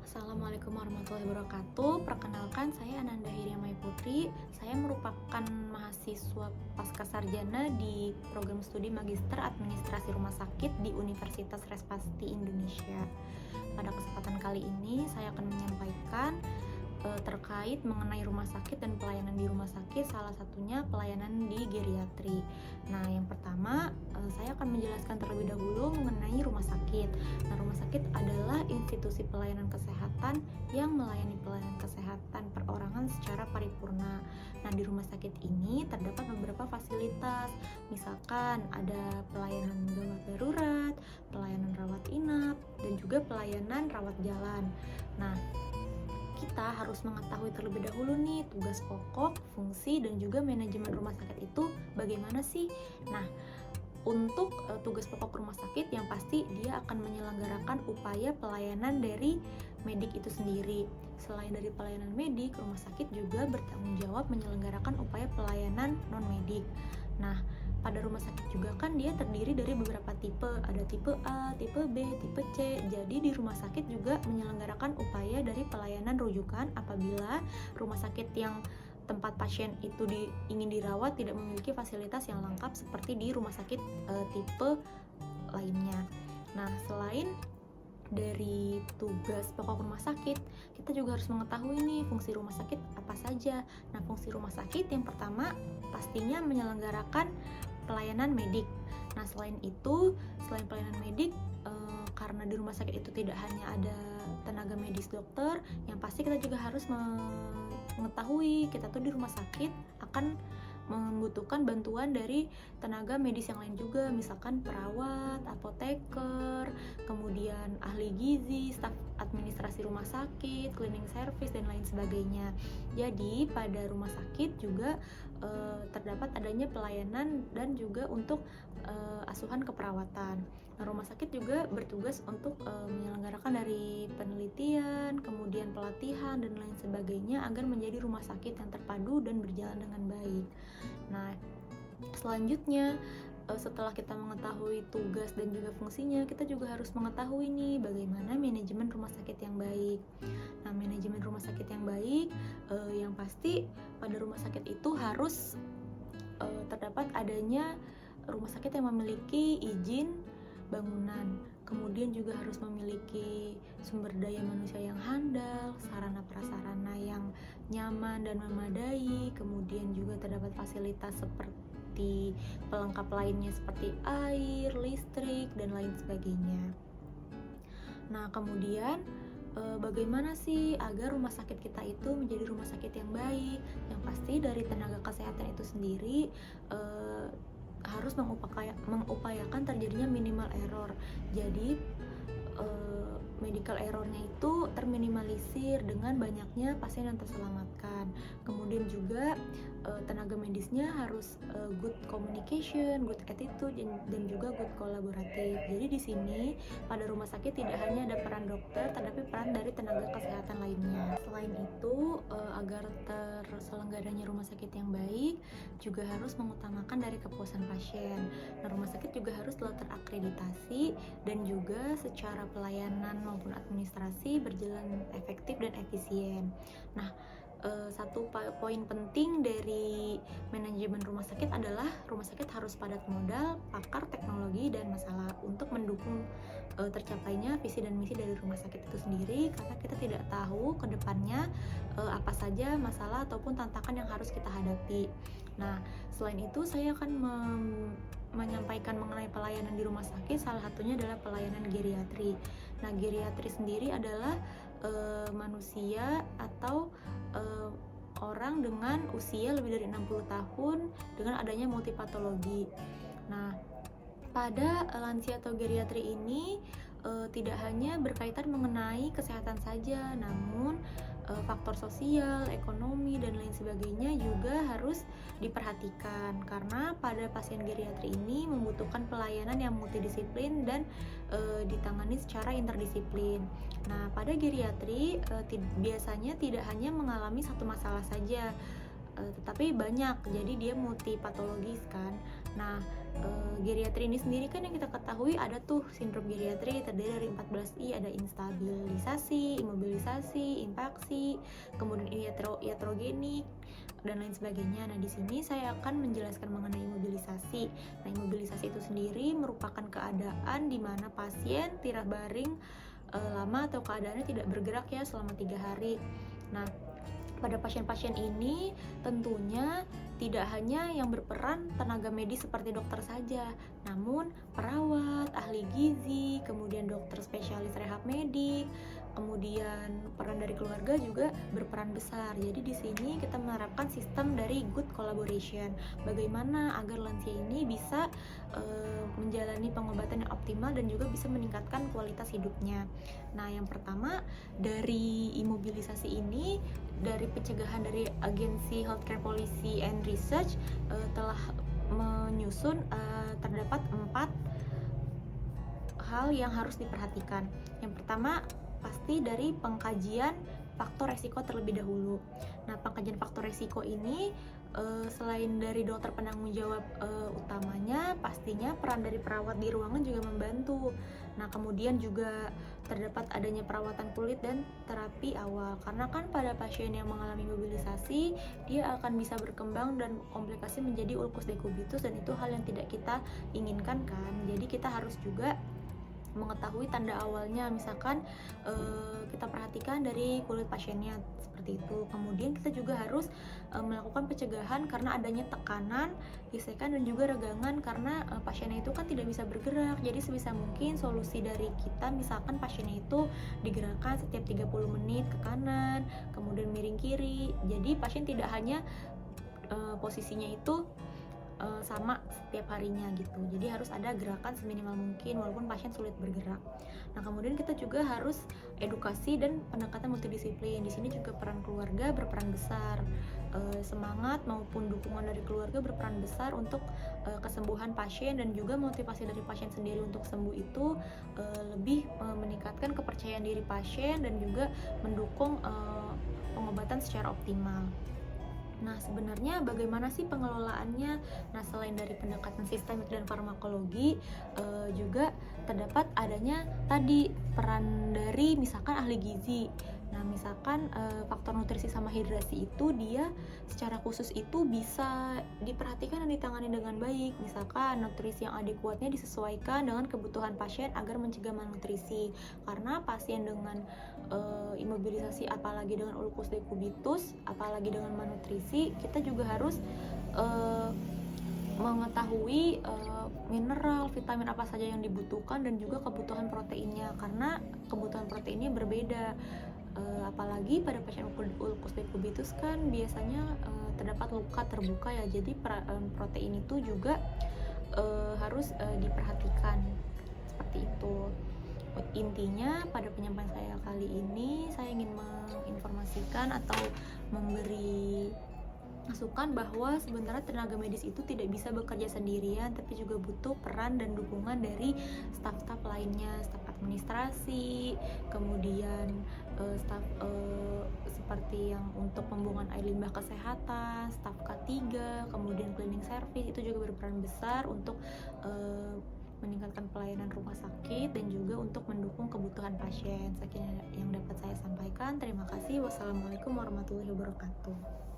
Assalamualaikum warahmatullahi wabarakatuh. Perkenalkan, saya Ananda Hiriamai Putri. Saya merupakan mahasiswa pascasarjana di program studi Magister Administrasi Rumah Sakit di Universitas Respasti Indonesia. Pada kesempatan kali ini, saya akan menyampaikan terkait mengenai rumah sakit dan pelayanan di rumah sakit, salah satunya pelayanan di geriatri. Nah, yang pertama, saya akan menjelaskan terlebih dahulu mengenai rumah sakit. Nah, rumah sakit adalah institusi pelayanan kesehatan yang melayani pelayanan kesehatan perorangan secara paripurna. Nah, di rumah sakit ini terdapat beberapa fasilitas, misalkan ada pelayanan gawat darurat, pelayanan rawat inap, dan juga pelayanan rawat jalan. Nah, kita harus mengetahui terlebih dahulu nih tugas pokok, fungsi, dan juga manajemen rumah sakit itu bagaimana sih. Nah, untuk tugas pokok rumah sakit yang pasti dia akan menyelenggarakan upaya pelayanan dari medik itu sendiri. Selain dari pelayanan medik, rumah sakit juga bertanggung jawab menyelenggarakan upaya pelayanan non-medik. Nah, pada rumah sakit juga kan dia terdiri dari beberapa tipe, ada tipe A, tipe B, tipe C. Jadi di rumah sakit juga menyelenggarakan upaya dari pelayanan rujukan apabila rumah sakit yang tempat pasien itu ingin dirawat tidak memiliki fasilitas yang lengkap seperti di rumah sakit tipe lainnya. Nah, selain dari tugas pokok rumah sakit, kita juga harus mengetahui nih fungsi rumah sakit apa saja. Nah, fungsi rumah sakit yang pertama pastinya menyelenggarakan pelayanan medik. Nah, selain pelayanan medik, karena di rumah sakit itu tidak hanya ada tenaga medis dokter, yang pasti kita juga harus mengetahui kita tuh di rumah sakit akan membutuhkan bantuan dari tenaga medis yang lain juga, misalkan perawat, apoteker, kemudian ahli gizi, staf administrasi rumah sakit, cleaning service, dan lain sebagainya. Jadi pada rumah sakit juga terdapat adanya pelayanan dan juga untuk asuhan keperawatan. Nah, rumah sakit juga bertugas untuk menyelenggarakan dari penelitian, kemudian pelatihan, dan lain sebagainya agar menjadi rumah sakit yang terpadu dan berjalan dengan baik. Nah, selanjutnya setelah kita mengetahui tugas dan juga fungsinya, kita juga harus mengetahui nih bagaimana manajemen rumah sakit yang baik. Nah, manajemen rumah sakit yang baik yang pasti pada rumah sakit itu harus terdapat adanya rumah sakit yang memiliki izin bangunan, kemudian juga harus memiliki sumber daya manusia yang handal, sarana prasarana yang nyaman dan memadai, kemudian juga terdapat fasilitas seperti pelengkap lainnya seperti air, listrik, dan lain sebagainya. Nah, kemudian bagaimana sih agar rumah sakit kita itu menjadi rumah sakit yang baik? Yang pasti dari tenaga kesehatan itu sendiri harus mengupayakan terjadinya minimal error. Jadi medical errornya itu terminimalisir dengan banyaknya pasien yang terselamatkan. Kemudian juga tenaga medisnya harus good communication, good attitude, dan juga good kolaboratif. Jadi di sini pada rumah sakit tidak hanya ada peran dokter, tetapi peran dari tenaga kesehatan lainnya. Selain itu, agar terselenggaranya rumah sakit yang baik, juga harus mengutamakan dari kepuasan pasien. Nah, rumah sakit juga harus selalu terakreditasi dan juga secara pelayanan maupun administrasi berjalan efektif dan efisien. Nah, satu poin penting dari manajemen rumah sakit adalah rumah sakit harus padat modal, pakar, teknologi, dan masalah untuk mendukung tercapainya visi dan misi dari rumah sakit itu sendiri, karena kita tidak tahu ke depannya apa saja masalah ataupun tantangan yang harus kita hadapi. Nah, selain itu saya akan menyampaikan mengenai pelayanan di rumah sakit, salah satunya adalah pelayanan geriatri. Nah, geriatri sendiri adalah manusia atau orang dengan usia lebih dari 60 tahun dengan adanya multipatologi. Nah, pada lansia atau geriatri ini tidak hanya berkaitan mengenai kesehatan saja, namun faktor sosial, ekonomi, dan lain sebagainya juga harus diperhatikan, karena pada pasien geriatri ini membutuhkan pelayanan yang multidisiplin dan ditangani secara interdisiplin. Nah, pada geriatri biasanya tidak hanya mengalami satu masalah saja, tetapi banyak, jadi dia multipatologis kan. Nah, Geriatri ini sendiri kan yang kita ketahui ada tuh sindrom geriatri terdiri dari 14I, ada instabilisasi, imobilisasi, impaksi, kemudian iatrogenik dan lain sebagainya. Nah, di sini saya akan menjelaskan mengenai imobilisasi. Nah, imobilisasi itu sendiri merupakan keadaan di mana pasien tirah baring lama atau keadaannya tidak bergerak ya selama 3 hari. Nah, pada pasien-pasien ini tentunya tidak hanya yang berperan tenaga medis seperti dokter saja, namun perawat, ahli gizi, kemudian dokter spesialis rehab medik, kemudian peran dari keluarga juga berperan besar. Jadi di sini kita menerapkan sistem dari good collaboration. Bagaimana agar lansia ini bisa menjalani pengobatan yang optimal dan juga bisa meningkatkan kualitas hidupnya. Nah, yang pertama dari imobilisasi ini, dari pencegahan dari agensi Healthcare Policy and Research telah menyusun terdapat 4 hal yang harus diperhatikan. Yang pertama pasti dari pengkajian faktor resiko terlebih dahulu. Nah, pengkajian faktor resiko ini selain dari dokter penanggung jawab utamanya, pastinya peran dari perawat di ruangan juga membantu. Nah, kemudian juga terdapat adanya perawatan kulit dan terapi awal, karena kan pada pasien yang mengalami mobilisasi dia akan bisa berkembang dan komplikasi menjadi ulkus dekubitus, dan itu hal yang tidak kita inginkan kan. Jadi kita harus juga mengetahui tanda awalnya, misalkan kita perhatikan dari kulit pasiennya seperti itu. Kemudian kita juga harus melakukan pencegahan karena adanya tekanan, gesekan dan juga regangan, karena pasiennya itu kan tidak bisa bergerak. Jadi sebisa mungkin solusi dari kita, misalkan pasiennya itu digerakkan setiap 30 menit ke kanan, kemudian miring kiri. Jadi pasien tidak hanya posisinya itu sama setiap harinya gitu. Jadi harus ada gerakan seminimal mungkin walaupun pasien sulit bergerak. Nah, kemudian kita juga harus edukasi dan pendekatan multidisiplin. Di sini juga peran keluarga berperan besar. Semangat maupun dukungan dari keluarga berperan besar untuk kesembuhan pasien, dan juga motivasi dari pasien sendiri untuk sembuh itu lebih meningkatkan kepercayaan diri pasien dan juga mendukung pengobatan secara optimal. Nah, sebenarnya bagaimana sih pengelolaannya? Nah, selain dari pendekatan sistemik dan farmakologi, juga terdapat adanya tadi peran dari misalkan ahli gizi. Nah, misalkan faktor nutrisi sama hidrasi itu dia secara khusus itu bisa diperhatikan dan ditangani dengan baik. Misalkan nutrisi yang adekuatnya disesuaikan dengan kebutuhan pasien agar mencegah malnutrisi. Karena pasien dengan imobilisasi, apalagi dengan ulkus dekubitus, apalagi dengan malnutrisi, kita juga harus mengetahui mineral, vitamin apa saja yang dibutuhkan dan juga kebutuhan proteinnya, karena kebutuhan proteinnya berbeda. Apalagi pada pasien ulkus dekubitus kan biasanya terdapat luka terbuka ya, jadi protein itu juga harus diperhatikan seperti itu. Intinya pada penyampaian saya kali ini, saya ingin menginformasikan atau memberi masukan bahwa sebenarnya tenaga medis itu tidak bisa bekerja sendirian, tapi juga butuh peran dan dukungan dari staf-staf lainnya, staf administrasi, kemudian staf seperti yang untuk pembuangan air limbah kesehatan, staf K3, kemudian cleaning service itu juga berperan besar untuk meningkatkan pelayanan rumah sakit dan juga untuk mendukung kebutuhan pasien. Sekian yang dapat saya sampaikan. Terima kasih. Wassalamualaikum warahmatullahi wabarakatuh.